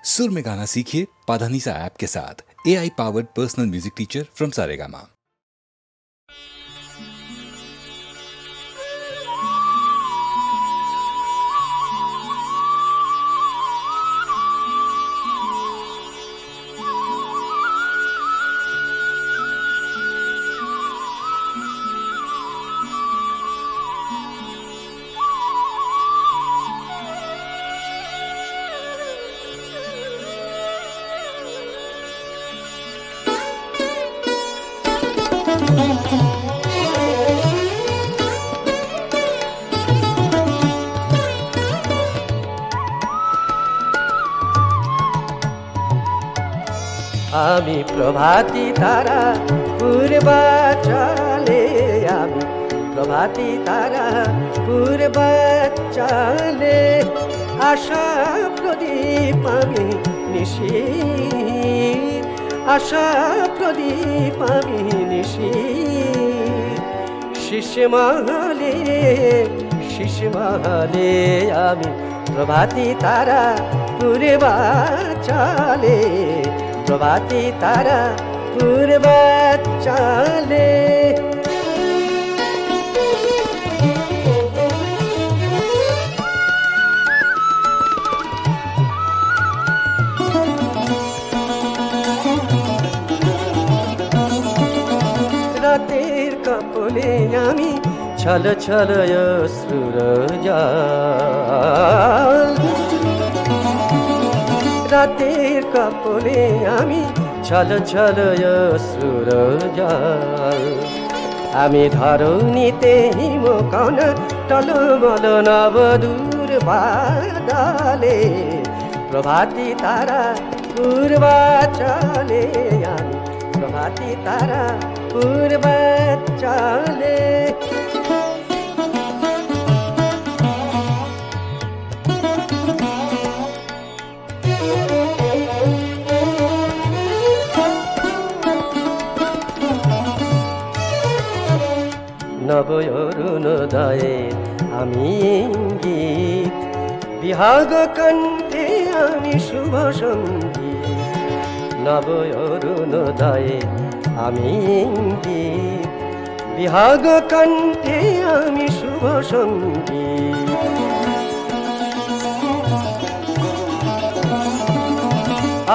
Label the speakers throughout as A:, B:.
A: सुर में गाना सीखिए पाधानीसा ऐप के साथ। AI powered personal music teacher from Saregama.
B: আমি প্রভাতী তারা পূর্বাচলে, আমি প্রভাতী তারা পূর্বাচলে, আশা প্রদীপ আমি নিশি, আশা প্রদীপ আমি নিশি, শিশমহলে শিশমহলে আমি প্রভাতী তারা পূর্বাচলে, প্রভাতী তারা পূর্বাচলে। রাতের কপলে আমি ছল ছল অশ্রুর জল, রাতের কপলে আমি ছল ছল অশ্রুর জল, আমি ধরণীতে হিমকণা টলমল নবদূর বাদলে, প্রভাতী তারা পূর্বাচলে, আমি প্রভাতী তারা পূর্বাচলে। নব অরুণোদয়ে আমি ইঙ্গিত, বিহাগ কণ্ঠে আমি শুভ সঙ্গীত, নব অরুণোদয়ে আমি ইঙ্গিত, বিহাগ কণ্ঠে আমি শুভ সঙ্গীত,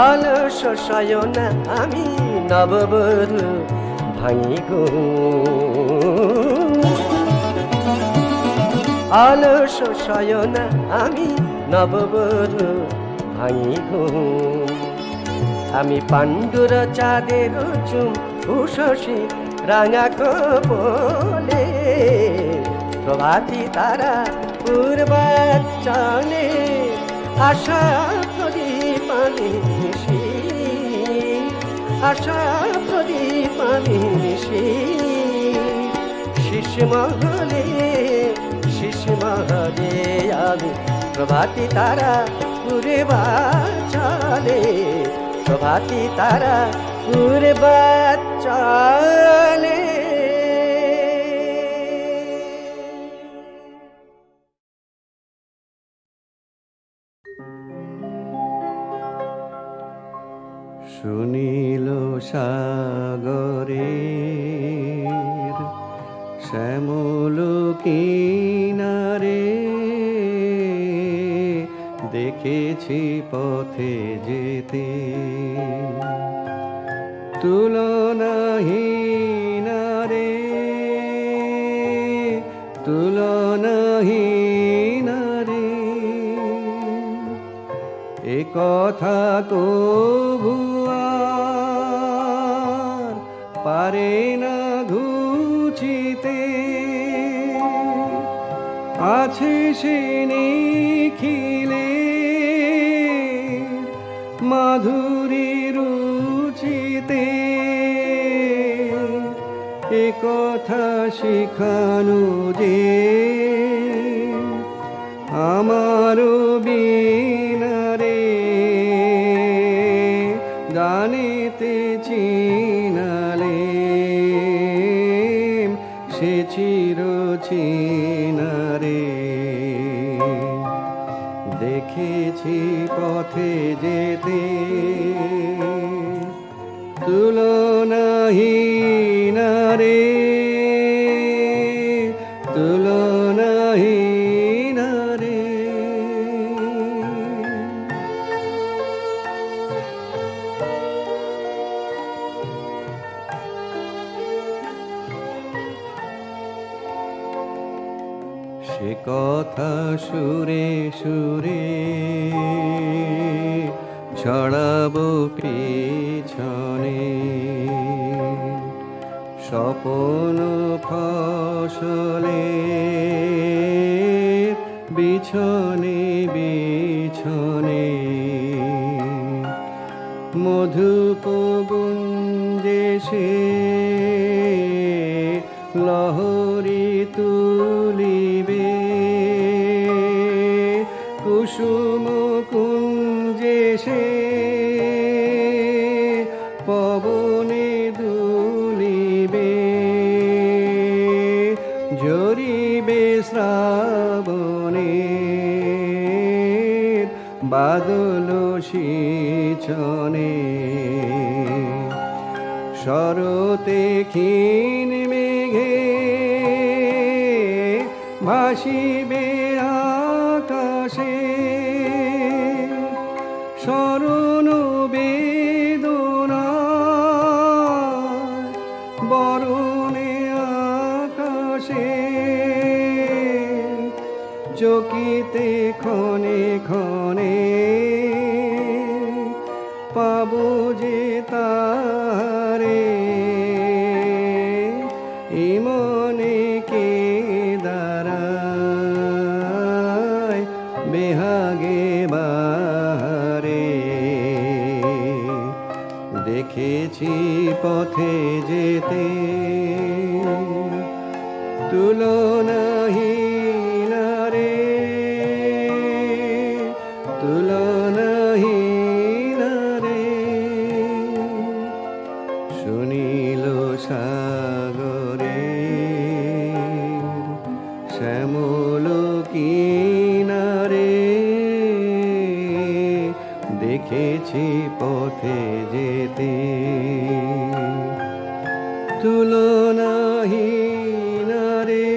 B: অলস শয়ন আমি নববধূ ভাঙি ঘুম, অলস শয়ন আমি নববধূ ভাঙি ঘুম, আমি পাণ্ডুর চাঁদের চুম উষসী রাঙা কপলে, প্রভাতী তারা পূর্বাচলে, আশা প্রদীপ আমি নিশি, আশা প্রদীপ আমি নিশি, শিশমহলে শিশমহলে আমি প্রভাতী তারা পূর্বাচলে, প্রভাতী তারা পূর্বাচলে।
C: সুনীল সাগরের শ্যামল কিনারে দেখেছি পথে যেতে তুলনাহীন রে, তুলনাহীন রে, এ কথা কবু আর পারে না ঘুচিতে, আছে সে নিখিলে মাধুরী রুচিতে, এ কথা শিখানো যে আমারও বিনারে, গানেতে চিনালে সে চির চিনারে, দেখেছি পথে যেতে তুলনাহীন রে তুলনাহীন রে সে কথা সুরে সুরে ছড়াবো পিছনে স্বপ্ন ফসলে বিছনে বিছনে মধুপ গুঞ্জে সে লহরী তুলিবে কুসুম কুঞ্জে সে পবনে দুলিবে ঝরিবে শ্রাবণে বাদল সিঁচনে শরতে ক্ষীণ মেঘে ভাসিবে আকাশে শরণ বেদনা বরণে আকাশে চকিতে ক্ষণে ক্ষণে পাবো যে তারে ইমনে কে দাঁড়ায় বেহাগে বাহারে দেখেছি পথে যেতে তুলনাহীন রে তুলনাহীন রে শুনিল সাগরে শ্যামল কিনারে দেখেছি পথে যেতে তুলনাহীন রে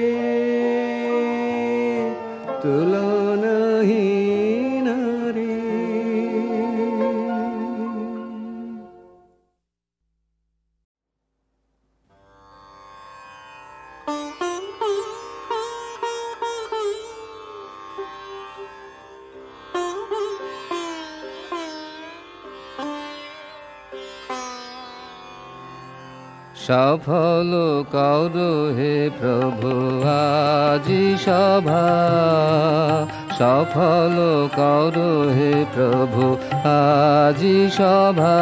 C: তুলনাহীন রে
D: সফল কর হে প্রভু আজি সভা সফল কর হে প্রভু আজি সভা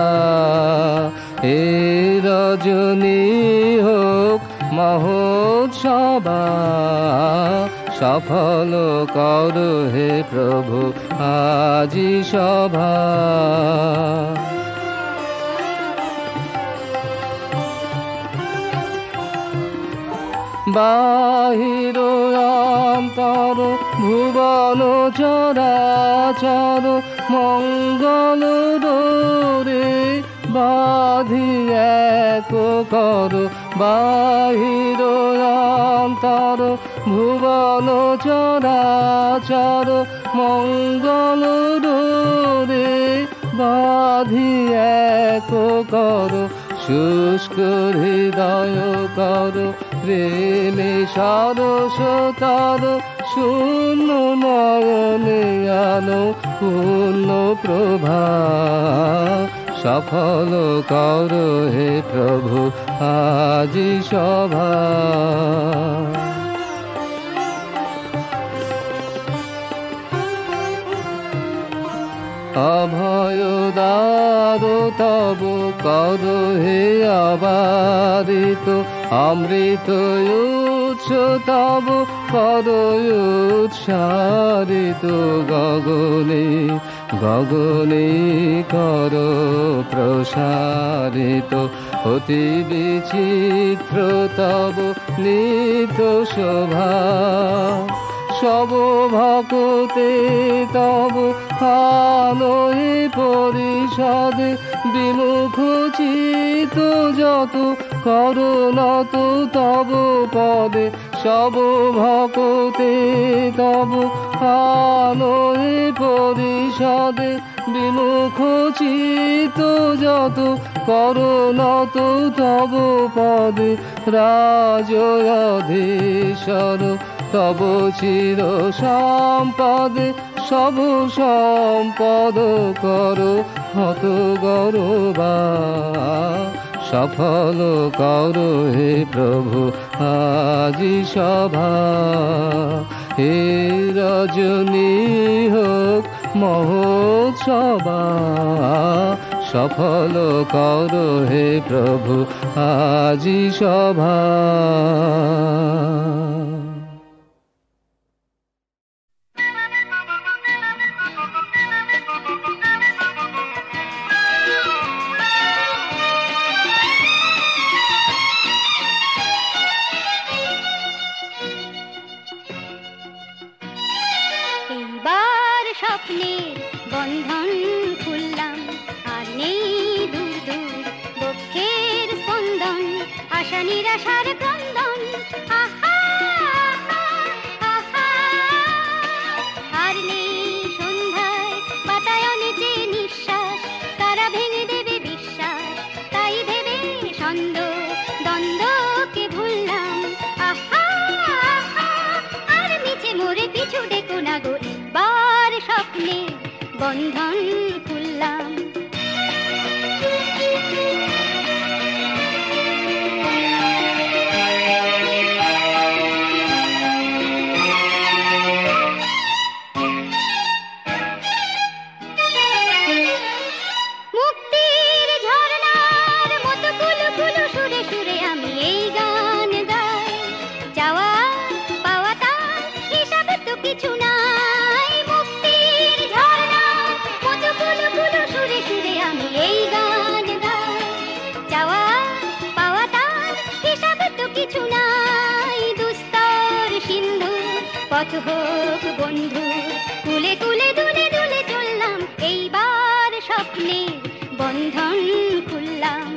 D: এ রজনী হোক মহোৎসবা সফল কর হে প্রভু আজি সভা বাহির অন্তর ভুবন চরাচর মঙ্গল ডোরে বাঁধি এক কর বাহির অন্তর ভুবন চরাচর মঙ্গল ডোরে বাঁধি এক কর শুষ্ক হৃদয় কর প্রেমে সরসতর শূন্য নয়নে আলো পূর্ণ প্রভা সফল কর হে প্রভু আজি সভা অভয় দার তব কর হে অবারিত অমৃত উৎস তব কর উৎসারিত গগনে গগনে কর প্রসারিত অতি বিচিত্র তব নিত শোভা সব ভকতে তব আলোয় পরিষদে বিমুখ চিত যত করুণত তব পদে সব ভকতে তব আলোয় পরিষদে বিমুখ চিত যত করুণত তব পদে রাজরাধেশ্বর তব চির সম্পদে সব সম্পদ কর হত গৌরবা সফল কর হে প্রভু আজি সভা হে রজনী হোক মহোৎসবা সফল কর হে প্রভু আজি সভা।
E: স্বপ্নের বন্ধন খুললাম আর নেই দূর দূর বক্ষের স্পন্দন আশা নিরাশার ক্রন্দন আহা আহা আর নেই সন্ধ্যায় বাতায়নে যে নিঃশ্বাস তারা ভেঙে দেবে বিশ্বাস তাই ভেবে ছন্দ দ্বন্দ্বকে ভুললাম আহা আর নিচে মোরে পিছু ডেকো না গো স্বপ্নে বন্ধন খুললাম মুক্তির ঝর্ণার মতো কুলু কুলু সুরে সুরে আমি এই গান গাই চাওয়া পাওয়া তার হিসাবে তো কিছু না এই গান গাই চাওয়া পাওয়া তার হিসাবে তো কিছু নাই দুস্তর সিন্ধু পথ হোক বন্ধু কুলে কুলে দুলে দুলে চললাম এইবার স্বপ্নে বন্ধন খুললাম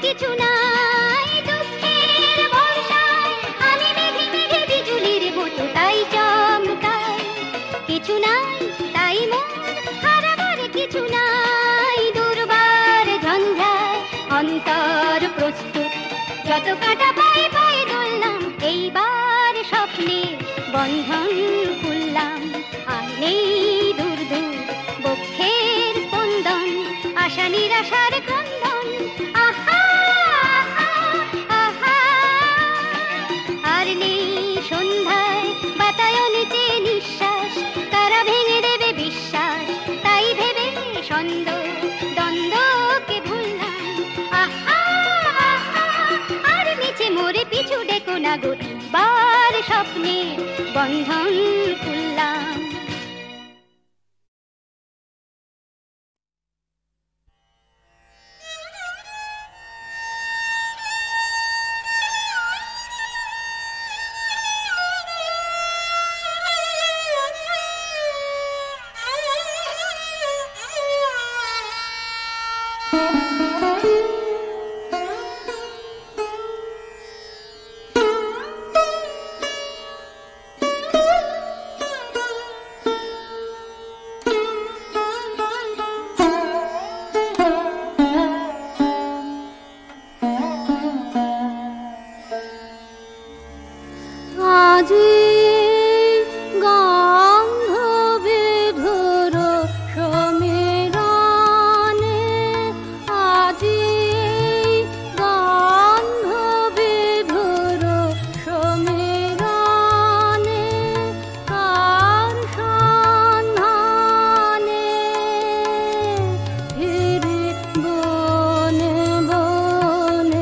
E: কিছু নাই দুঃখের বর্ষায় আমি মেঘে মেঘে বিজুলির মতো তাই চমকাই কিছু নাই তাই মন হারাবার কিছু নাই দুর্বার ঝঞ্ঝায় অন্তর প্রস্তুত যত কাটা পায়ে পায়ে দোললাম এইবার স্বপ্নে বন্ধন খুললাম আর নেই দূর দূর বক্ষের স্পন্দন আশা নিরাশার ক্রন্দন আহা আর নেই সন্ধ্যায় বাতায়নে যে নিঃশ্বাস তারা ভেঙে দেবে বিশ্বাস তাই ভেবে ছন্দ দ্বন্দ্বকে ভুললাম আহা আর নিচে মোরে পিছু ডেকো না গো বার স্বপ্নে বন্ধন খুললাম
F: বনে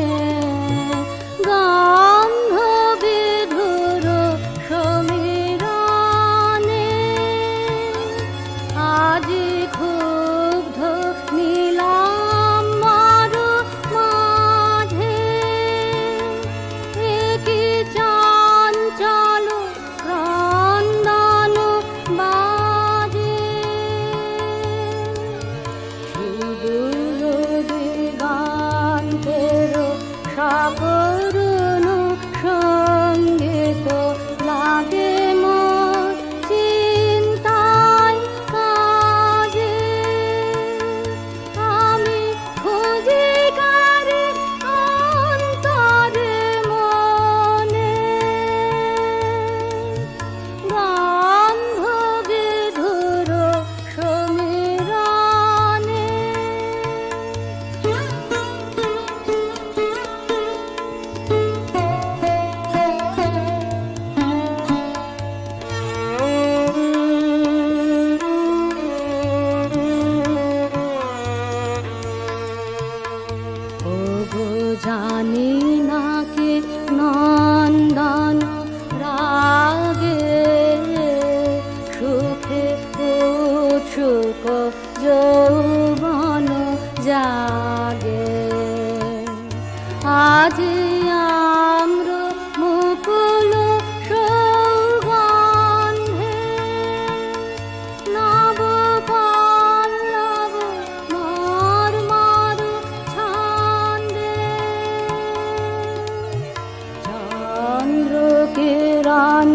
F: কিরণ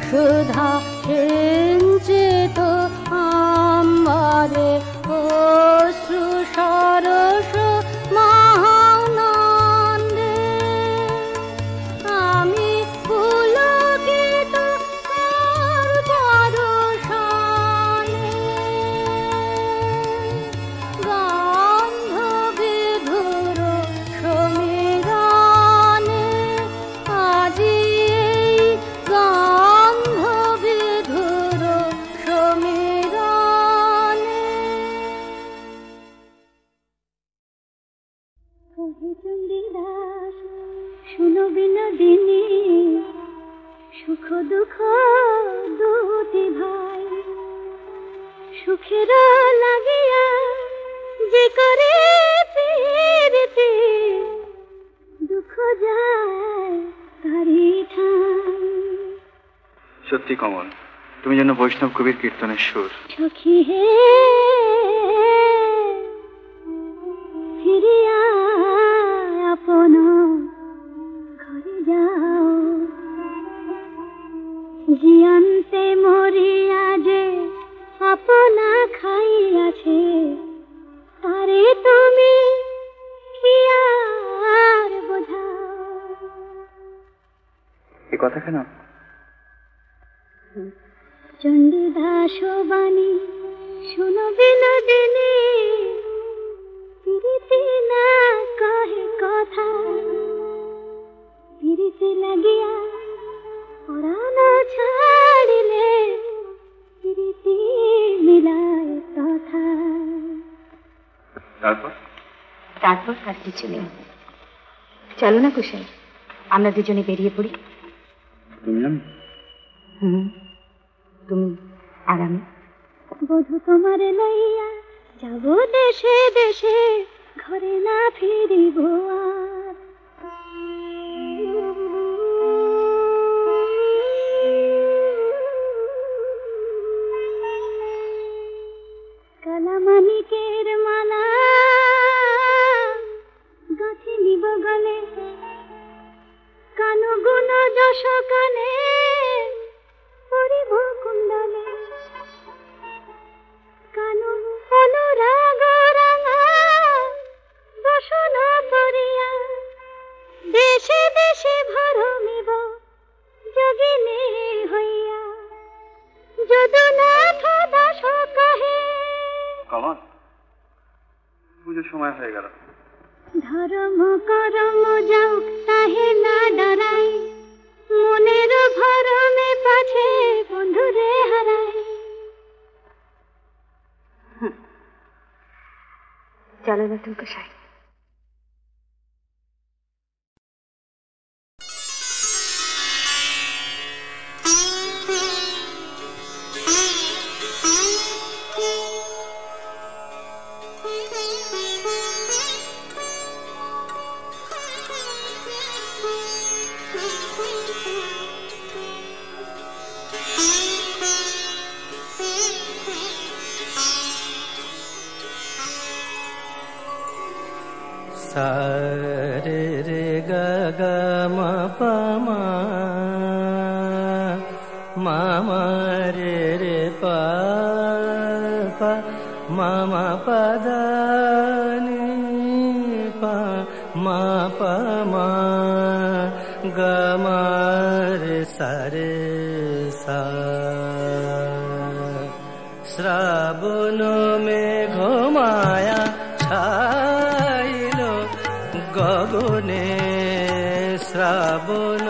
F: সুধা সিঞ্চিত আম্বরে অশ্রু সরস মহানন্দে আমি পুলকিত তার দর্শনে গন্ধ বিধুর সমীরণে আজি এই গন্ধ বিধুর সমীরণে কহে চণ্ডীদাস শুনো বিনোদিনী সুখ দুঃখ দুটি ভাই সুখের লাগিয়া যে করে পীড়িতে দুঃখ যায় তারি ঠাই
G: সত্যি কমল, তুমি যেন বৈষ্ণব কবির কীর্তনের সুর।
F: সখী হে ফিরিয়া আপন ঘরে যাও জিয়ন্তে মরিয়া যে আপনা খাইয়াছে তারে তুমি কি আর বোঝাও।
G: এ কথা কেন?
F: চণ্ডীদাস বাণী শুনো বিনোদিনী পিরিতি না কহে কথা পিরিতি লাগিয়া পরাণ ছাড়িলে পিরিতি মিলায় কথা।
G: তারপর
H: আর কিছু নেই। চলো না কুশল, আমরা দুজনে বেরিয়ে পড়ি। তুমি আর আমি।
F: বধূ তোমার লইয়া যাব দেশে দেশে ঘরে না ফিরিব আর। কালামানিকের মালা গাছি নিব গলে কানু গুণ যশ কানে পরিব কুণ্ডলে কানু অনুরাগ রাঙা বসন করিয়া দেশে দেশে ভরমিব যোগিনী হইয়া যদুনাথ দাস কহে।
G: কমল, পুজোর সময় হয়ে গেল।
F: ধর্ম করম যাও তাহে না ডরাই মনের ভরমে পাছে বন্ধুরে হারাই।
H: চলো নতুন কোষায়।
B: सा रे रे ग ग म प म म म रे रे प प म म प द नि प म प म ग म रे सा रे सा। श्रावण मेघ माया छाइलो गगने श्रावण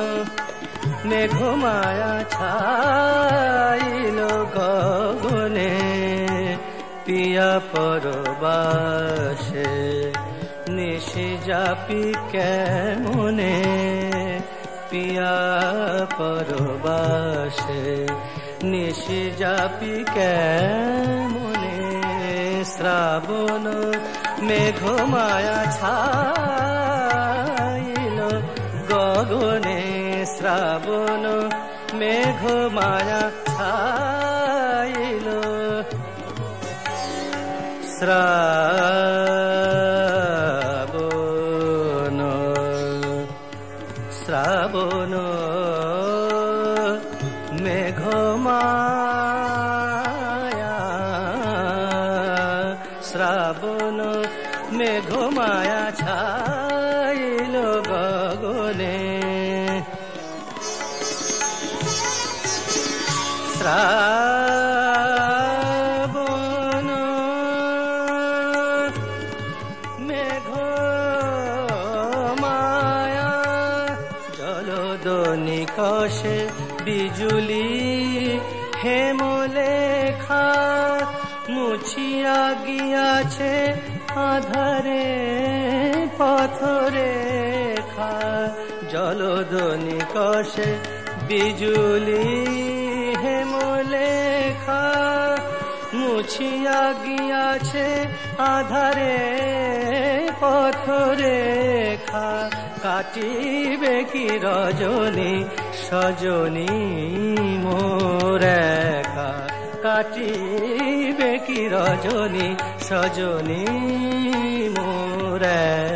B: मेघ माया छाइलो गगने पिया परबासे निशि जापि केमने पिया परबासे निशि जापि केमने श्रावण मेघ माया छाइलो गगने श्रावण मेघ माया छाइलो श्रावण श्रावण শ্রাবণ মেঘমায়া, শ্রাবণ মেঘমায়া ছাইল গগনে, শ্রাবণ মেঘমায়া, জলদনিকষে বিজুলি হেমলেখা, মুছিয়া গিয়াছে আধারে পথরেখা। জলদনিকষে বিজুলি হেমলেখা, মুছিয়া গিয়াছে আধারে পথরেখা। কাটিবে কি রজনী সজনী মোর একা, কাটিবে কি রজনী সজনী মোর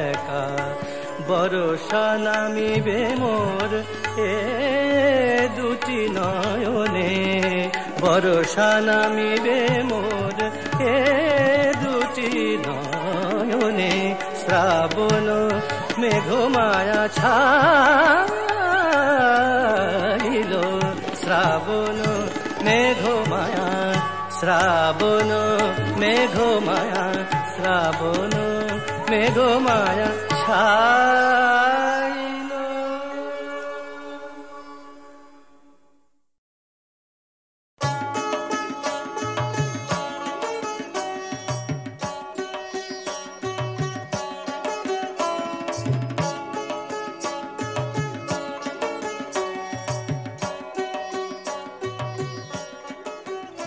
B: একা। বরষা নামিবে মোর এ দুটি নয়নে, বরষা নামিবে মোর এ দুটি নয়নে। শ্রাবণ মেঘমায়া ছাইল, শ্রাবণ মেঘমায়া, শ্রাবণ মেঘমায়া, শ্রাবণ মেঘমায়া ছাইল।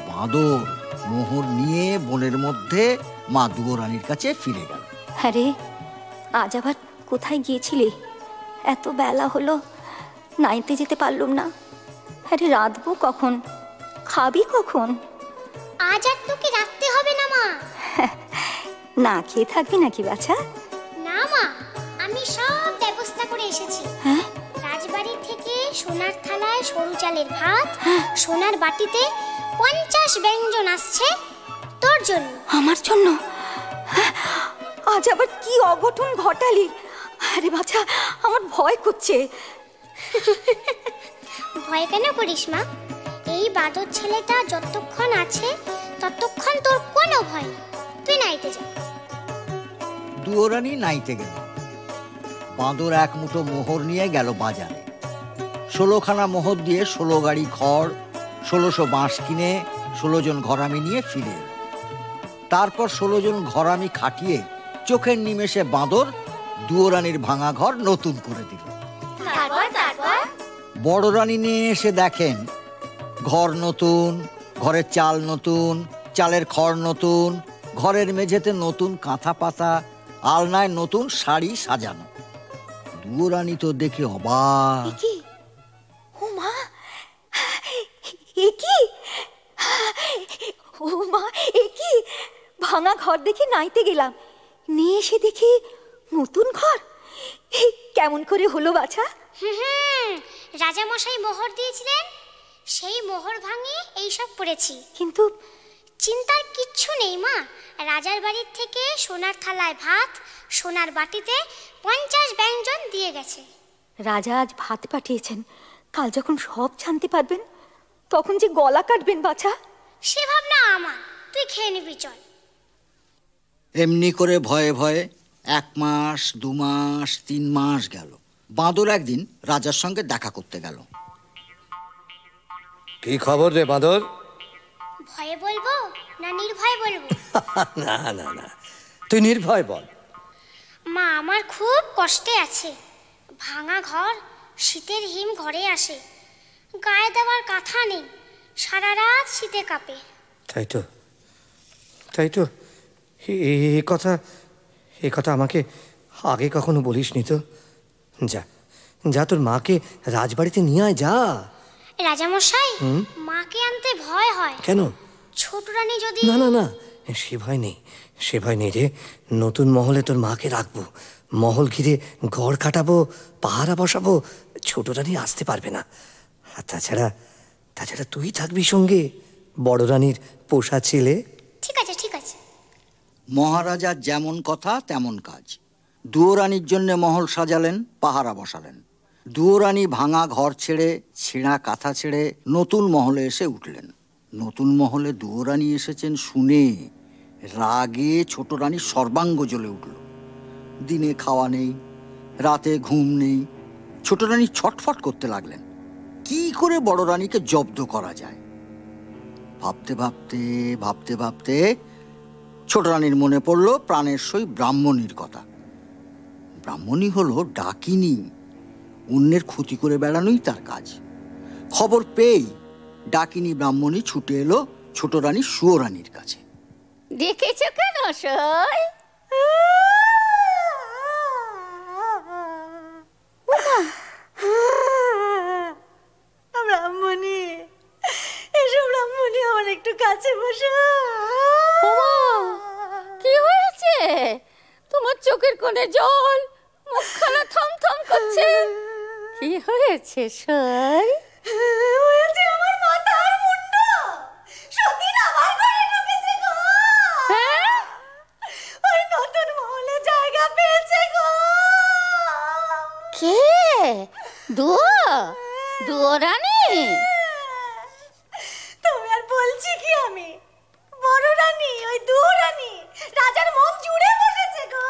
I: বাঁদর মোহর নিয়ে বনের মধ্যে মা দুয়োরানীর কাছে ফিরে গেল।
J: আরে আজ আবার কোথায় গিয়েছিলে? এত বেলা হলো, নাইতে যেতে পারলুম না। আরে রাঁধবো কখন, খাবি কখন?
E: আজ আর তোকে রাখতে হবে না মা।
J: না খেয়ে থাকবি নাকি বাছা?
E: না মা, আমি সব ব্যবস্থা করে এসেছি। রাজবাড়ি থেকে সোনার থালায় সরু চালের ভাত, সোনার বাটিতে 50 ব্যঞ্জন আসছে তোর জন্য।
J: আমার জন্য? আজ আবার কি অঘটন ঘটালি? আরে বাছা, আমার ভয় করছে।
E: ভয় কেন করিস মা? এই বাদর ছেলেটা যতক্ষণ আছে ততক্ষণ তোর কোনো ভয় নেই। তুই নাইতে যা।
I: দুয়োরানী নাইতে গেল। বাঁদর এক মুঠো মোহর নিয়ে গেল বাজারে। 16খানা মোহর দিয়ে 16 গাড়ি খড়, 1600 বাঁশ কিনে 16 জন ঘরামি নিয়ে ফিরে এল। তারপর 16 জন ঘরামি খাটিয়ে চোখের নিমেষে বাঁদর দুয়োরানীর ভাঙা ঘর নতুন করে দিল। বড় রানী নিয়ে এসে দেখেন ঘর নতুন, ঘরের চাল নতুন, চালের খড় নতুন, ঘরের মেঝেতে নতুন কাঁথা পাতা, আলনায় নতুন শাড়ি সাজানো। দুয়োরানী তো দেখে অবাক।
J: ও মা, এ কি? ও মা, এ কি? ভাঙা ঘর দেখে নাইতে গেলাম, নিয়ে এসে দেখি নতুন ঘর। কেমন করে হলো বাছা?
E: রাজা মশাই মোহর দিয়েছিলেন, সেই মোহর ভাঙিয়ে এইসব করেছি।
J: কিন্তু
E: চিন্তার কিচ্ছু নেই মা। রাজার বাড়ির থেকে সোনার থালায় ভাত, সোনার বাটিতে 50 ব্যঞ্জন দিয়ে গেছে।
J: রাজা আজ ভাত পাঠিয়েছেন, কাল যখন সব জানতে পারবেন তখন যে গলা কাটবেন বাছা।
E: সে ভাবনা আমার, তুই খেয়ে নিবি চল।
I: এমনি করে ভয়ে ভয়ে 1 মাস, 2 মাস, 3 মাস গেল। বাঁদর একদিন রাজার সঙ্গে দেখা করতে গেল।
K: কি খবর রে বাঁদর?
E: ভয়ে বলবো না নির্ভয়ে বলবো?
K: না না না, তুই নির্ভয় বল।
E: মা আমার খুব কষ্টে আছে। ভাঙা ঘর, শীতের হিম ঘরে আসে, গায়ে দেওয়ার কাঁথা নেই, সারা রাত শীতে কাঁপে।
K: তাই তো, তাই তো। এ কথা আমাকে আগে কখনো বলিসনি তো। যা যা, তোর মাকে রাজবাড়িতে নিয়ে আয়, যা।
E: রাজামশাই, মাকে আনতে ভয় হয়।
K: কেন?
E: ছোট রানী যদি...
K: না না না, সে ভয় নেই, সে ভয় নেই রে। নতুন মহলে তোর মাকে রাখবো, মহল ঘিরে ঘর কাটাবো, পাহারা বসাবো, ছোট রানী আসতে পারবে না। আর তাছাড়া তুই থাকবি সঙ্গে, বড় রানীর পোষা ছেলে।
E: ঠিক আছে ঠিক আছে।
I: মহারাজার যেমন কথা তেমন কাজ। দুয়োরানীর জন্য মহল সাজালেন, পাহারা বসালেন। দুয়োরানী ভাঙা ঘর ছেড়ে, ছেঁড়া কাঁথা ছেড়ে নতুন মহলে এসে উঠলেন। নতুন মহলে দুয়োরানী এসেছেন শুনে রাগে ছোট রানী সর্বাঙ্গ জ্বলে উঠল। দিনে খাওয়া নেই, রাতে ঘুম নেই। ছোট রানী ছটফট করতে লাগলেন কি করে বড় রানীকে জব্দ করা যায়। ভাবতে ভাবতে ভাবতে ভাবতে ছোট রানীর মনে পড়ল প্রাণের সই ব্রাহ্মণীর কথা। ব্রাহ্মণী হলো ডাকিনী, অন্যের ক্ষতি করে বেড়ানোই তার কাজ। খবর পেয়েই ডাকিনী ব্রাহ্মণী ছুটে এলো ছোট রানী সুয়োরানীর কাছে।
L: দেখেছ কেন সই?
M: ব্রাহ্মণী, এসো ব্রাহ্মণী, আমার একটু কাছে বসো।
L: কি হয়েছে তোমার? চোখের কোণে জল, মুখখানা থমথম করছে। কি হয়েছে সই?
M: হয়েছে আমার মাথার মুন্ড। সতীন আমার ঘরে ঢুকেছে গো।
L: হ্যাঁ?
M: ওই নতুন মহলে জায়গা পেয়েছে গো।
L: কে? দুয়োরানী?
M: তুমি আর বলছি কি আমি? বড় রানী, ওই দুয়োরানী রাজার মন জুড়ে বসেছে গো।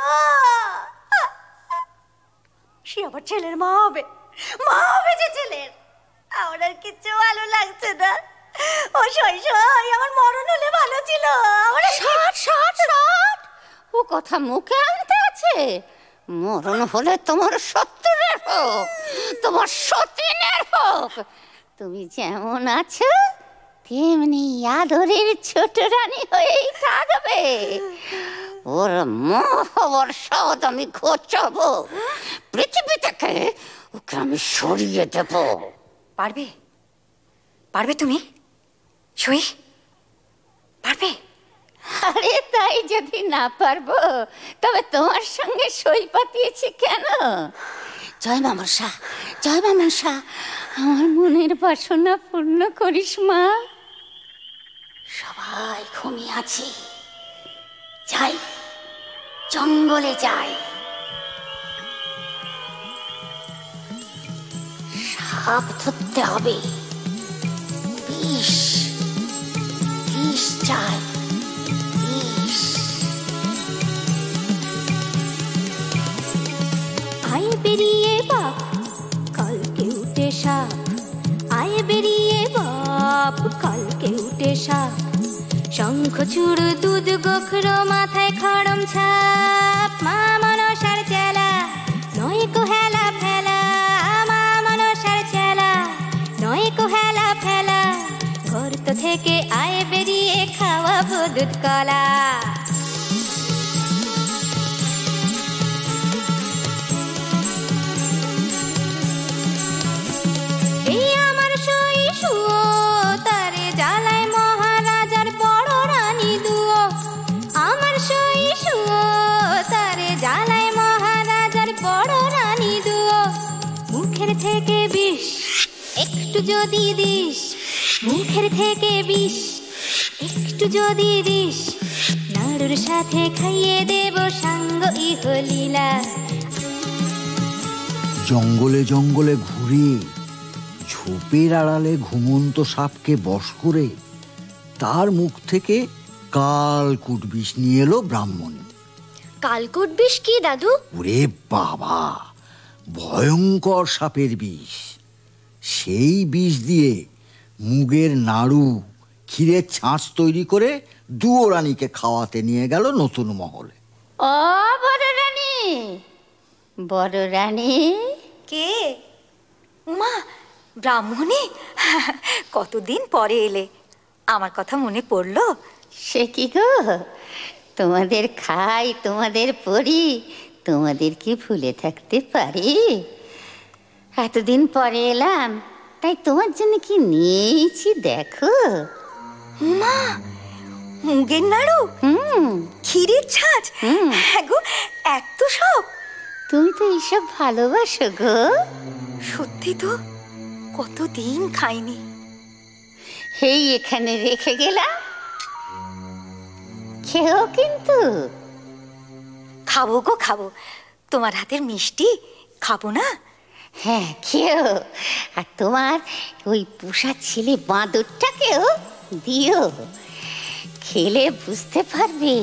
M: সে আবার ছেলের মা হবে, মা হবে যে ছেলের। আমার আর কিচ্ছু ভালো লাগছে না। ও সই সই, আমার মরণ হলে ভালো ছিল।
L: ষাট ও কথা মুখে আনতে আছে? মরণ হলে তোমার শত্রুরের হোক, তোমার সতীনের হোক, তুমি যেমন আছো তেমনি আদরের ছোট রানী হয়েই থাকবে। ওর মহাবর্ষদ আমি ঘোচাবো, পৃথিবী থেকে ওকে আমি সরিয়ে দেব।
M: পারবে? পারবে তুমি সই? পারবে?
L: আরে তাই যদি না পারবো তবে তোমার সঙ্গে সই পাতিয়েছি কেন? জয় মা মনসা, জয় মা মনসা, আমার মনের বাসনা পূর্ণ করিস মা। সবাই ঘুমিয়ে আছে, যাই জঙ্গলে যাই। সাপ ধরতে হবে, বিষ বিষ চাই, বিষ।
F: আয় বেরিয়ে বাপ, কালকে উঠে সাপ। আয় বেরিয়ে বাপ, কালকে উঠে সাপ। শঙ্খ চূড় দুধ গোখরো, মাথায় খড়ম ছাপ। মা মনসার চেলা, নয় কো হেলা ফেলা। মা মনসার চেলা, নয় কো হেলা ফেলা। গর্ত থেকে আয় বেরিয়ে খাওয়াবো দুধ কলা। এই আমার সই সুয়ো, তারে জ্বালায় মহারাজার বড় রানী দুয়ো। আমার সই সুয়ো, তারে জ্বালায় মহারাজার বড় রানী দুয়ো। মুখের থেকে বিষ একটু যদি দিস, মুখের থেকে বিষ একটু যদি দিস, নাড়ুর সাথে খাইয়ে দেব সাঙ্গ ইহলীলা।
I: জঙ্গলে জঙ্গলে ঘুরে ঝোপের আড়ালে ঘুমন্ত সাপকে বশ করে তার মুখ থেকে কালকুট বিষ নিয়ে এলো ব্রাহ্মণী।
M: কালকুট বিষ কি দাদু?
I: ওরে বাবা, ভয়ঙ্কর সাপের বিষ। সেই বিষ দিয়ে মুগের নাড়ু, ক্ষীরের ছাঁচ তৈরি করে দুয়োরানীকে খাওয়াতে নিয়ে গেল নতুন মহলে।
L: ও বড় রানী, বড় রানী।
M: কে? উমা, ব্রাহ্মণী, কতদিন পরে এলে, আমার কথা মনে পড়লো?
L: সে কি গো, তোমাদের খাই, তোমাদের পড়ি, তোমাদের কি ভুলে থাকতে পারি? এতদিন পরে এলাম, তাই তোমার জন্য কি নিয়েছি দেখো।
M: মা, মুগের নাড়ু, ক্ষীরের ছাঁচ, হ্যাঁ গো, এত সব।
L: তুমি তো এইসব ভালোবাসো গো।
J: সত্যি তো, কতদিন খাইনি।
L: এই এখানে রেখে গেলাম, খেও কিন্তু।
J: খাবো গো খাবো, তোমার হাতের মিষ্টি খাবো না?
L: হ্যাঁ খেও, আর তোমার ওই পোষা ছেলে বাঁদরটাকেও দিও। খেলে বুঝতে পারবে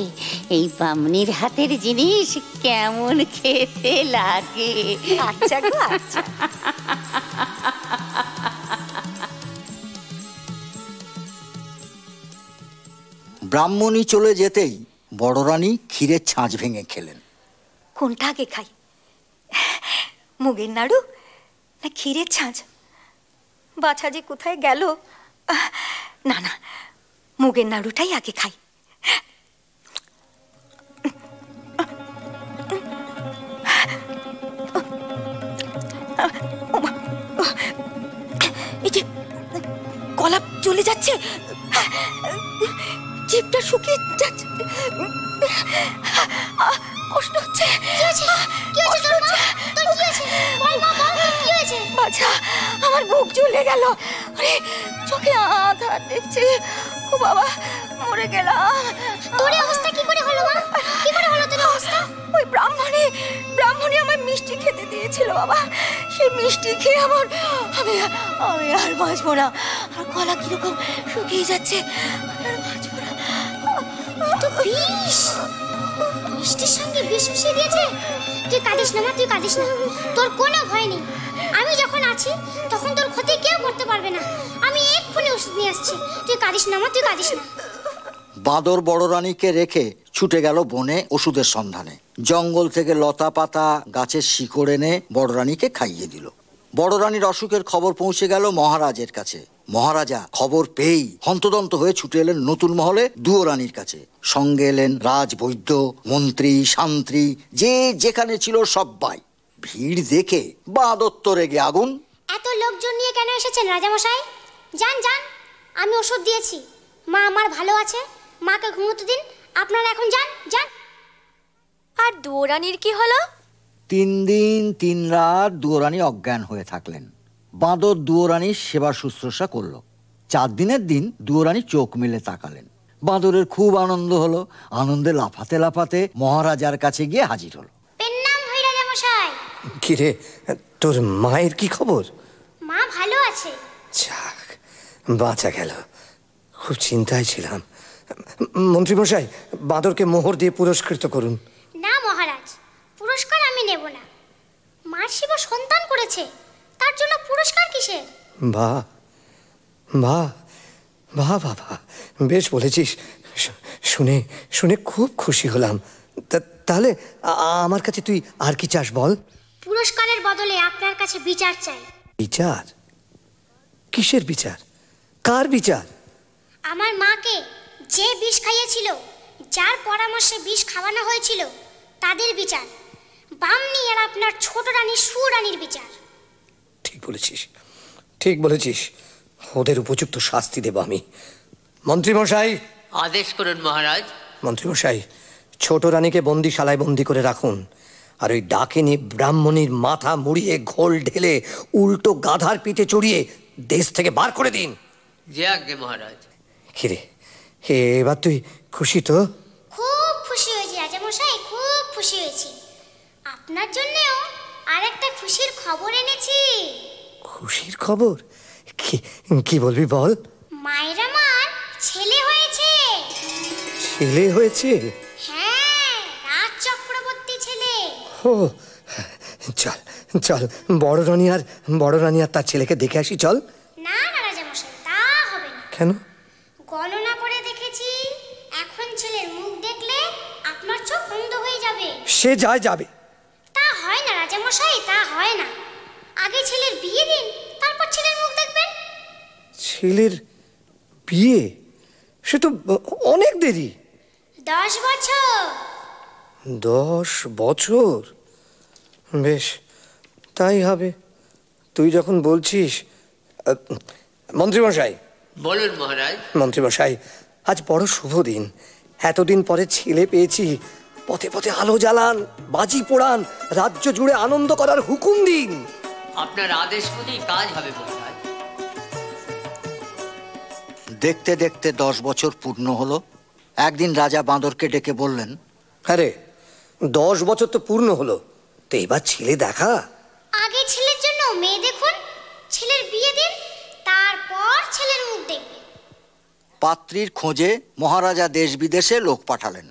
L: এই বামনির হাতের জিনিস কেমন খেতে লাগে।
J: আচ্ছা গো আচ্ছা।
I: ব্রাহ্মণী চলে যেতেই বড় রানী ক্ষীরের ছাঁচ ভেঙে খেলেন।
J: কোনটা আগে খাই, মুগের নাড়ু না ক্ষীরের ছাঁচ? বাছা যে কোথায় গেল। না না, মুগের নাড়ুটাই আগে খাই। এই যে গলা চলে যাচ্ছে, জিভটা শুকিয়ে যাচ্ছে, কষ্ট হচ্ছে। বাছা, আমার বুক জ্বলে গেল, আরে চোখে আধার দেখছি। ও বাবা, মরে গেলাম।
E: তোর অবস্থা কি করে হলো মা? কি করে হলো তোর অবস্থা?
J: ওই ব্রাহ্মণী আমার মিষ্টি খেতে দিয়েছিল বাবা। সেই মিষ্টি খেয়ে আমি আর বাঁচবো না। আর গলা কিরকম শুকিয়ে যাচ্ছে, আর বাঁচবো না।
E: তো বিষ, মিষ্টির সঙ্গে বিষ মিশিয়ে দিয়েছে। তুই কাঁদিস না মা, তুই কাঁদিস না, তোর কোনো ভয় নেই। আমি যখন আছি তখন তোর ক্ষতি কেউ করতে পারবে না। আমি এক্ষুনি ওষুধ নিয়ে আসছি, তুই কাঁদিস না মা, তুই কাঁদিস না।
I: বাঁদর বড় রানীকে রেখে ছুটে গেল বনে ওষুধের সন্ধানে। জঙ্গল থেকে লতা পাতা গাছের শিকড় এনে বড় রানীকে খাইয়ে দিল। বড় রানীর অসুখের খবর পৌঁছে গেল মহারাজের কাছে। মহারাজা খবর পেয়েই হন্তদন্ত হয়ে ছুটে এলেন নতুন মহলে দুয়ো রানীর কাছে। সঙ্গে এলেন রাজবৈদ্য, মন্ত্রী, শান্ত্রী, যে যেখানে ছিল সবাই। ভিড় দেখে বাঁদর তো রেগে আগুন।
E: এত লোকজন নিয়ে কেন এসেছেন রাজামশাই? যান যান, আমি ওষুধ দিয়েছি, মা আমার ভালো আছে, মাকে ঘুমোতে দিন। আপনারা এখন যান যান।
J: আর দুয়োরানীর কি হলো?
I: 3 দিন 3 রাত দুয়োরানী অজ্ঞান হয়ে থাকলেন। বাঁদর দুয়োরানীর সেবা শুশ্রূষা করলো। 4 দিনের দিন দুয়োরানী চোখ মেলে তাকালেন। বাঁদরের খুব আনন্দ হলো। আনন্দে লাফাতে লাফাতে মহারাজার কাছে গিয়ে হাজির হলো।
E: প্রণাম হই রাজামশাই।
K: কি রে, তোর মায়ের কি খবর?
E: মা ভালো আছে।
K: যাক, বাঁচা গেল, খুব চিন্তায় ছিলাম। মন্ত্রীমশাই, বাঁদরকে মোহর দিয়ে পুরস্কৃত করুন।
E: না মহারাজ, পুরস্কার আমি নেব না। মার শিব সন্তান করেছে, তার জন্য পুরস্কার কিসের?
K: বাহ বাহ বাহ বাবা, বেশ বলেছিস। শুনে শুনে খুব খুশি হলাম। তাহলে আমার কাছে তুই আর কি চাস বল?
E: পুরস্কারের বদলে আপনার কাছে বিচার চাই।
K: বিচার? কিসের বিচার? কার বিচার?
E: আমার মাকে যে বিষ খাইয়েছিল, যার পরামর্শে বিষ খাওয়ানো হয়েছিল, তাদের বিচার। বামনি আর আপনার ছোট রানী সুরানীর বিচার।
K: ঠিক বলেছিস, ঠিক বলেছিস। ওদের উপযুক্ত শাস্তি দেব আমি। মন্ত্রীমশাই,
N: আদেশ করুন মহারাজ।
K: মন্ত্রীমশাই, ছোট রানীকে বন্দিশালায় বন্দি করে রাখুন। আর ওই ডাকিনী ব্রাহ্মণীর মাথা মুড়িয়ে ঘোল ঢেলে উল্টো গাধার পিঠে চড়িয়ে দেশ থেকে বার করে দিন।
N: যে আজ্ঞে মহারাজ।
K: কিরে, এবার তুই খুশি তো?
E: খুব খুশি হয়েছি রাজামশাই, খুব খুশি হয়েছি। আপনার জন্যও আরেকটা খুশির খবর এনেছি।
K: খুশির খবর? কি বলবি বল।
E: মায়ের আমার ছেলে হয়েছে।
K: ছেলে হয়েছে?
E: হ্যাঁ, রাজ চক্রবর্তী ছেলে।
K: ও চল চল, বড় রানী আর তার ছেলেকে দেখে আসি, চল।
E: না না রাজামশাই, তা হবে না।
K: কেন?
E: গণনা করে দেখেছি, এখন ছেলের মুখ দেখলে আপনার চোখ অন্ধ হয়ে যাবে।
K: সে যায় যাবে।
E: তা হয় না রাজামশাই, তা হয় না। আগে ছেলের বিয়ে দিন, তারপর ছেলের মুখ দেখবেন।
K: ছেলের বিয়ে? সে তো অনেক দেরি।
E: 10 বছর।
K: 10 বছর? বেশ, তাই হবে, তুই যখন বলছিস। মন্ত্রীমশাই।
N: বলুন মহারাজ।
K: মন্ত্রীমশাই, আজ বড় শুভ দিন। এতদিন পরে ছেলে পেয়েছি, পথে পথে আলো জ্বালান, বাজি পোড়ান, রাজ্য জুড়ে আনন্দ করার হুকুম দিন।
N: আপনার আদেশ মতোই কাজ হবে মহারাজ।
I: দেখতে দেখতে 10 বছর পূর্ণ হলো। একদিন রাজা বাঁদরকে ডেকে বললেন,
K: আরে 10 বছর তো পূর্ণ হলো, তো এবার ছেলে দেখা।
E: আগে ছেলের জন্য মেয়ে দেখুন, ছেলের বিয়ে দিন, তারপর ছেলের মুখ দেখবেন।
I: পাত্রীর খোঁজে মহারাজা দেশ বিদেশে লোক পাঠালেন।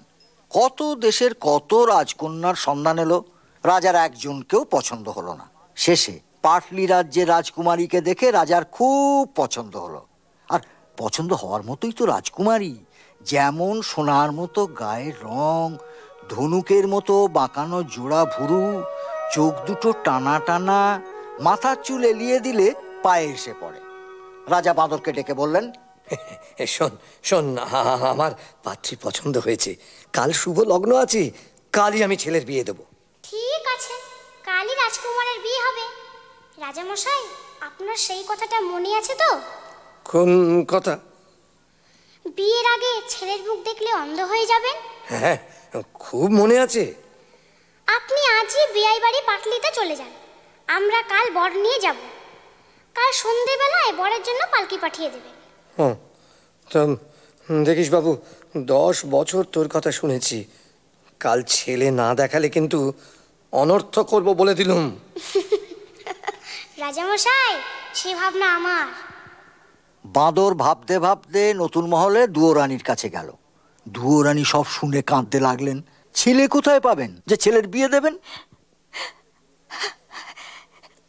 I: কত দেশের কত রাজকন্যার সন্ধান এলো, রাজার একজনকেও পছন্দ হলো না। শেষে পাটলি রাজ্যের রাজকুমারীকে দেখে রাজার খুব পছন্দ হলো। আর পছন্দ হওয়ার মতোই তো রাজকুমারী, যেমন সোনার মতো গায়ের রং, ধনুকের মতো বাঁকানো জোড়া ভুরু, চোখ দুটো টানা টানা, মাথার চুল এলিয়ে দিলে পায়ে এসে পড়ে। রাজা বাঁদরকে ডেকে বললেন,
K: শোন শোন, আমার পাত্রী পছন্দ হয়েছে, কাল শুভ লগ্ন আছে, কালই আমি ছেলের বিয়ে দেব।
E: ঠিক আছে, কালই রাজকুমারের বিয়ে হবে। রাজামশাই, আপনার সেই কথাটা মনে আছে তো?
K: কোন কথা?
E: বিয়ের আগে ছেলের মুখ দেখলে অন্ধ হয়ে যাবেন।
K: হ্যাঁ, খুব মনে আছে।
E: আপনি আজই বিয়াই বাড়ি পাটলিতে চলে যান, আমরা কাল বর নিয়ে যাব। কাল সন্ধেবেলায় বরের জন্য পালকি পাঠিয়ে দেবেন।
K: হ্যাঁ, তো দেখিস বাবু, 10 বছর তোর কথা শুনেছি, কাল ছেলে না দেখালে কিন্তু অনর্থ করব বলে দিলুম।
E: রাজামশাই, সে ভাবনা আমার।
I: বাঁদর ভাবতে ভাবতে নতুন মহলে দুয়োরানীর কাছে গেল। দুয়োরানী সব শুনে কাঁদতে লাগলেন। ছেলে কোথায় পাবেন যে ছেলের বিয়ে দেবেন?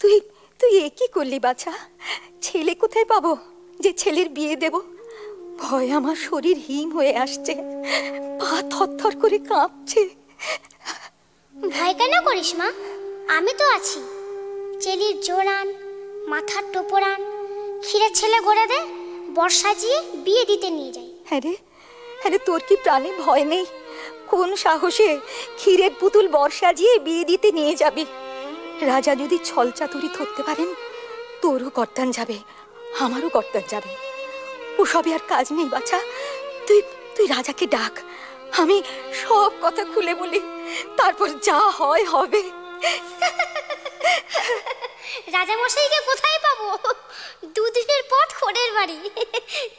J: তুই তুই এ কি করলি বাছা? ছেলে কোথায় পাবো যে ছেলের বিয়ে দেব? ভয় আমার শরীর হিম হয়ে আসছে, পা থরথর করে কাঁপছে।
E: ভয় কেন করিস মা, আমি তো আছি। চেলির জোড়ান, মাথার টোপরান, ক্ষীরের ছেলে গড়ে দে, বর্ষা জিয়ে বিয়ে দিতে নিয়ে যাই।
J: হ্যাঁ রে, তোর কি প্রাণে ভয় নেই? কোন সাহসে ক্ষীরের পুতুল বর্ষা জিয়ে বিয়ে দিতে নিয়ে যাবি? রাজা যদি ছল চাতুরি ধরতে পারেন, তোরও কর্তান যাবে, আমারও কর্তান যাবে। ওসবে আর কাজ নেই বাছা, তুই রাজাকে ডাক, আমি সব কথা খুলে বলি, তারপর যা হয় হবে।
E: রাজামশাইকে কোথায় পাবো? 2 দিনের পথ খোড়ের বাড়ি,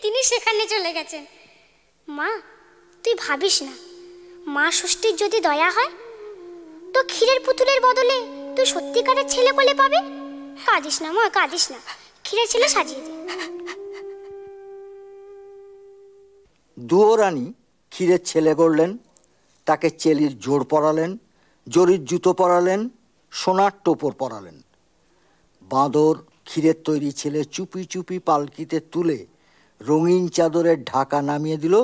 E: তিনি সেখানে চলে গেছেন। মা, তুই ভাবিস না, মা ষষ্ঠীর যদি দয়া হয় তো ক্ষীরের পুতুলের বদলে তুই সত্যিকারের ছেলে কোলে পাবে। কাঁদিস না মা, কাঁদিস না, ক্ষীরের ছেলে সাজিয়ে দে।
I: দুয়োরানী ক্ষীরের ছেলে গড়লেন, তাকে চেলির জোড় পরালেন, জরির জুতো পরালেন, সোনার টোপর পরালেন। বাঁদর ক্ষীরের তৈরি ছেলে চুপি চুপি পালকিতে তুলে রঙিন চাদরের ঢাকা নামিয়ে দিল,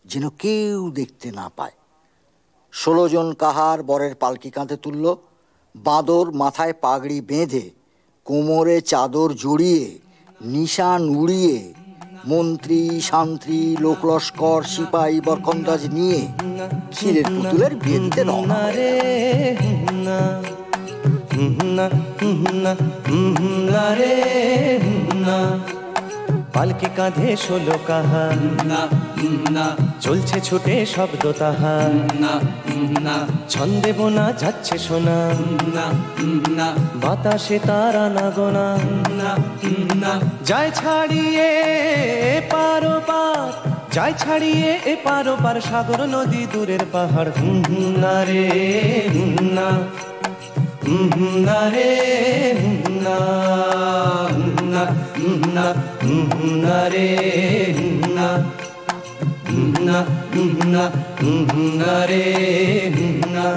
I: যেন কেউ দেখতে না পায়। 16 জন কাহার বরের পালকি কাঁধে তুলল। বাঁদর মাথায় পাগড়ি বেঁধে, কোমরে চাদর জড়িয়ে, নিশান উড়িয়ে, মন্ত্রী শান্ত্রী লোকলস্কর সিপাহী বরকন্দাজ নিয়ে ক্ষীরের পুতুলের বিয়ে দিতে রওনা হয়ে
B: গেল। পালকি কাঁধে 16 কাহা, চলছে ছুটে শব্দ তাহা, ছন্দে বোনা যাচ্ছে সোনা, বাতাসে তার আনাগোনা, যায় ছাড়িয়ে পারো পার, যায় ছাড়িয়ে এ পারো পার, সাগর নদী দূরের পাহাড়। না রে না, না রে না, না না না রে না, না না না রে না।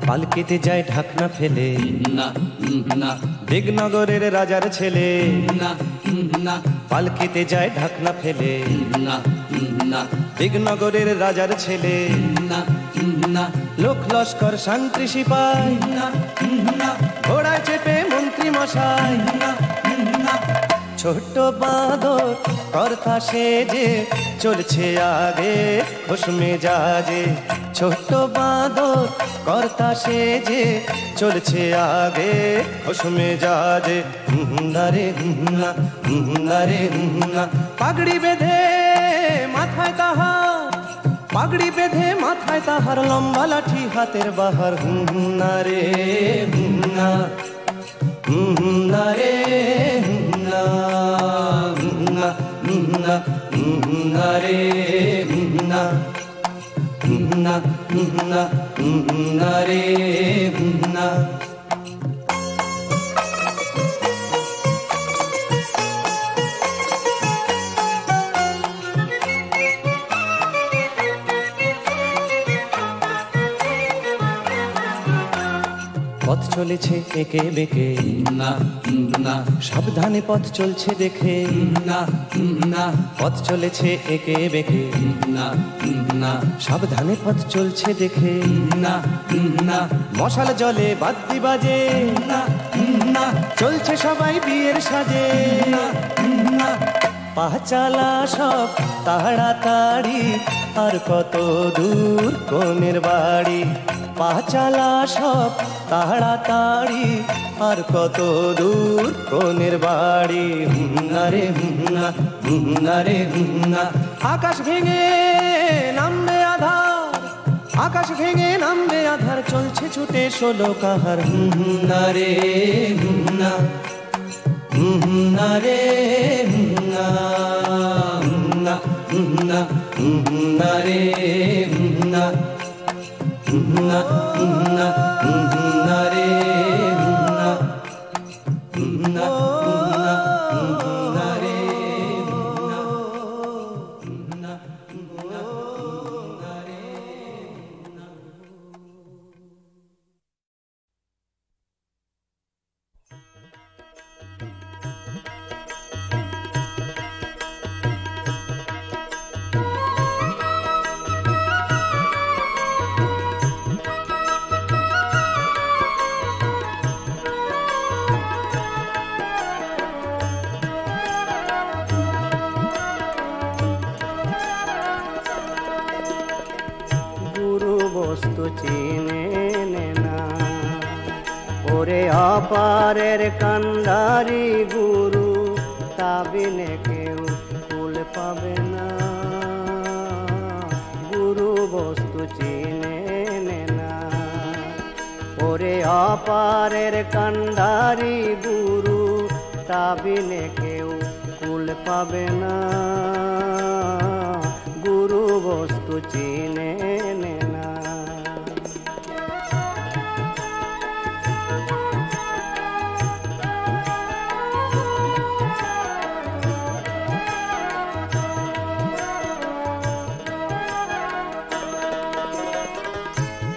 B: পালকিতে যায় ঢাকনা ফেলে, দিগনগরের রাজার ছেলে। পালকিতে যায় ঢাকনা ফেলে, দিগনগরের রাজার ছেলে। লোক লস্কর শান্তি সিপাই, ঘোড়ায় চেপে মন্ত্রী মশাই, ছোট্ট বাঁদর কর্তা সেজে চলছে আগে খুশ মেজাজে। ছোট্ট বাঁদর কর্তা সেজে চলছে আগে খুশ মেজাজে। নারে না, নারে না, পাগড়ি বেঁধে মাথায় তাহার, পাগড়ি বেঁধে মাথায় তাহার, লম্বা লাঠি হাতের বাহার। নারে না, নারে না, না না, নারে না, না না, নারে না। পথ চলেছে একে বেঁকে, না না, সাবধানে পথ চলছে দেখে, না না, পথ চলেছে একে বেঁকে, না না, সাবধানে পথ চলছে দেখে, না না, মশাল জলে বাদ্যি বাজে, না না, চলছে সবাই বিয়ের সাজে, না না, পা চালা সব তাড়াতাড়ি, আর কত দূর কোনের বাড়ি। পা চালা সব তাড়াতাড়ি, আর কত দূর কোনের বাড়ি। নারে না, নারে না, আকাশ ভেঙে নামবে আধার, আকাশ ভেঙে নামবে আধার, চলছে ছুটে 16 কাহার। নারে না, নারে না, না না, নারে না, না না, নারে না, না না, নারে না, না না, নারে না।
C: বস্তু চিনে না, ওরে অপারের কান্ডারি গুরু, তাবিনে কেউ কুল পাবে না। গুরু বস্তু চিনে না, ওরে অপারের কান্ডারি গুরু, তাবিনে কেউ কুল পাবে না। গুরু বস্তু চিনে না।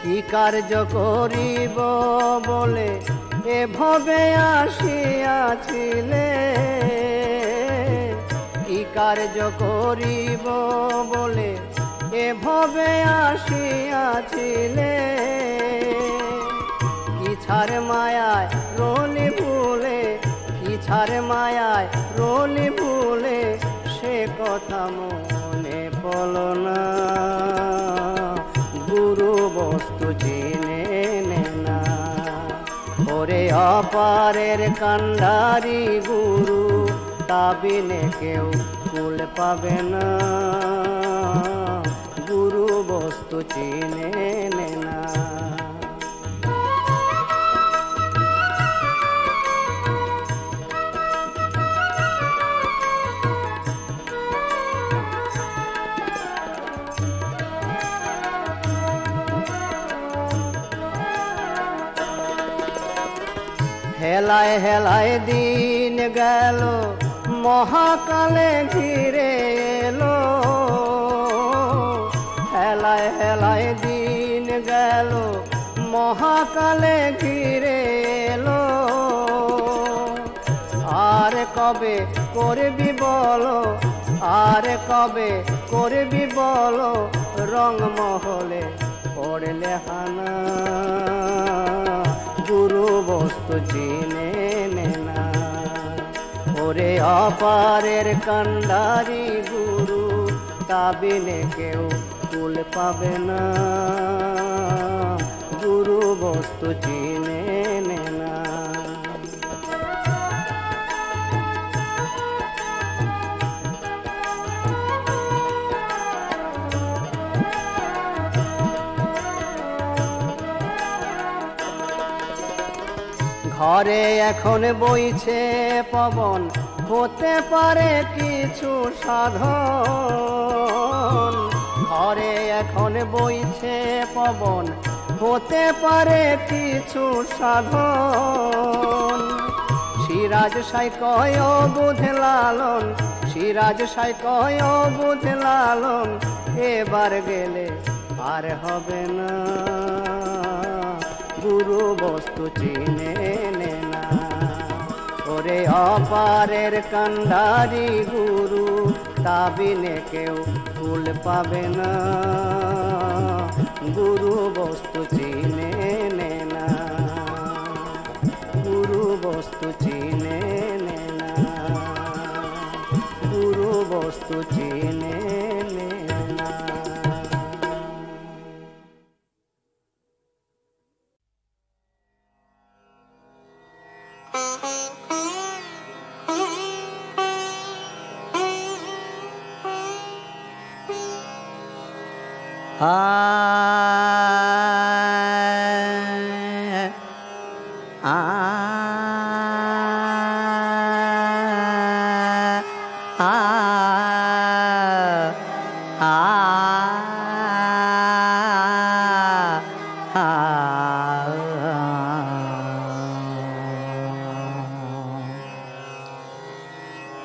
C: কি কার্য করিব বলে এভাবে আসিয়াছিলে, কি কার্য করিব বলে এভাবে আসিয়াছিলে। কি ছাড় মায়ায় রলি ভুলে, কি ছাড় মায়ায় রলি ভুলে, সে কথা মনে পড়ল না। গুরু বস্তু চিনে না, ওরে অপারের কান্ডারি গুরু, তাবিনে কেউ কুল পাবে না। গুরু বস্তু চিনে না। হেলায় হেলায় দিন গেল, মহাকালে ঘিরে এলো। হেলায় হেলায় দিন গেল, মহাকালে ঘিরে এলো। আর কবে করবি বলো, আর কবে করবি বলো, রং মহলে পড়লে হানা। গুরু বস্তু চিনে না, ওরে অপারের কান্ডারি গুরু, তা বিনে কেউ কুল পাবে না, গুরু বস্তু চিনে নে না। ঘরে এখন বইছে পবন, হতে পারে কিছু সাধন। ঘরে এখন বইছে পবন, হতে পারে কিছু সাধন। সিরাজ সাই কয় বুধ লালন, সিরাজ সাই কয় বুধ লালন, এবার গেলে আর হবে না, গুরু বস্তু চিনে নে না। ওরে অপারের কান্ডারি গুরু, তা বিনে কেউ ফুল পাবে না, গুরু বস্তু চিনে নে না, গুরু বস্তু চিনে নে না, গুরু বস্তু চিনে নে না।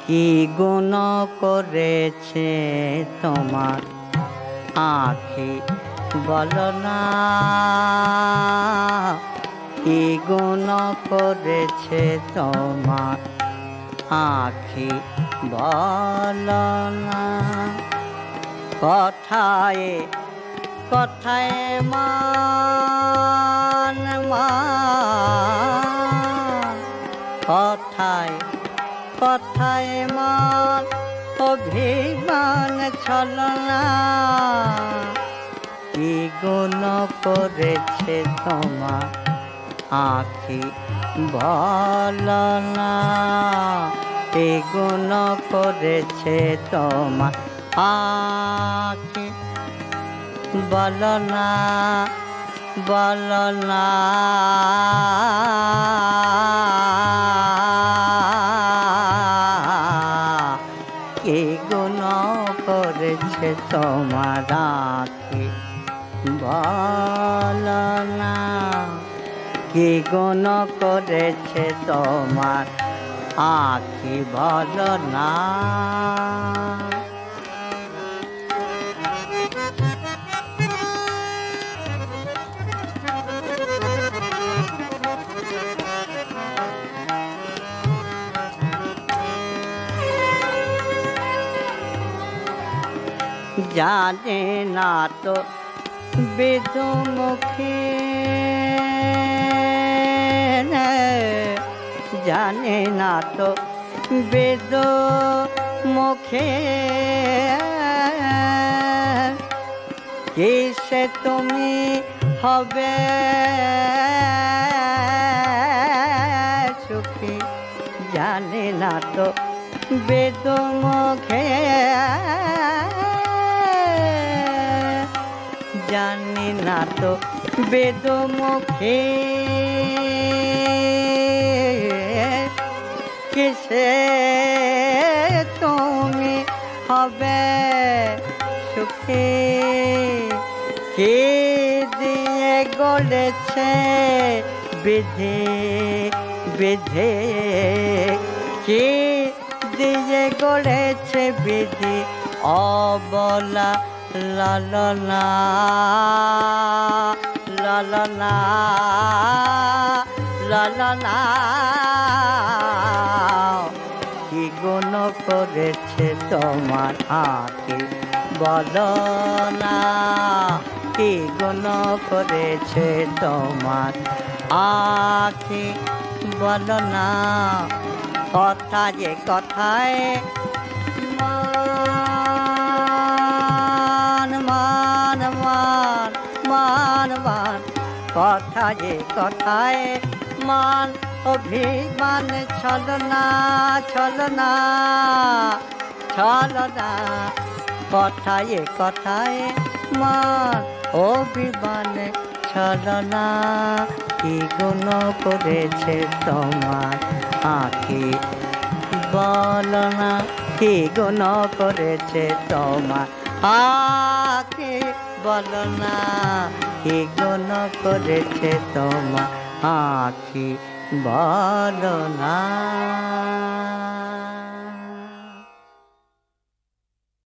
O: কি গুণ করেছে তোমার আঁখি বলো না, কি গুণ করেছে তোমার আঁখি বলো না। কথায় কথায় মান মান, কথায় কথায় মান অভিমান ছলনা, কি গুণ করেছে তোমার আঁখি বলো না, কি গুণ করেছে তোমার আঁখি বলো না, বলো না। কি গুণ করেছে তোমার আঁখি বলো না, কি গুণ করেছে তোমার আঁখি বলো না। জানে না তো বেদমুখে, জানে না তো বেদমুখে, কিসে তুমি হবে সুখী, জানে না তো বেদমুখে, জানি না তো বেদমুখে, কিসে তুমি হবে সুখী, কে দিয়ে গলেছে বিধি বিধি, কে দিয়ে গলেছে বিধি অবলা লালনা লালনা লালনা। কি গুণ করেছে তোমার আঁখি বলো না, কি গুণ করেছে তোমার আঁখি বলো না, কথা যে কথায় মান মান মান মান মান, কথা যে কথায় মান, অভিমান ছলনা ছলনা ছলনা, কথায় কথায় মান, অভিমান ছলনা। কি গুণ করেছে তোমার আঁখি বলো না, কি গুণ করেছে তোমার আঁখি বলো না, কি গুণ করেছে তোমার আঁখি বলো না।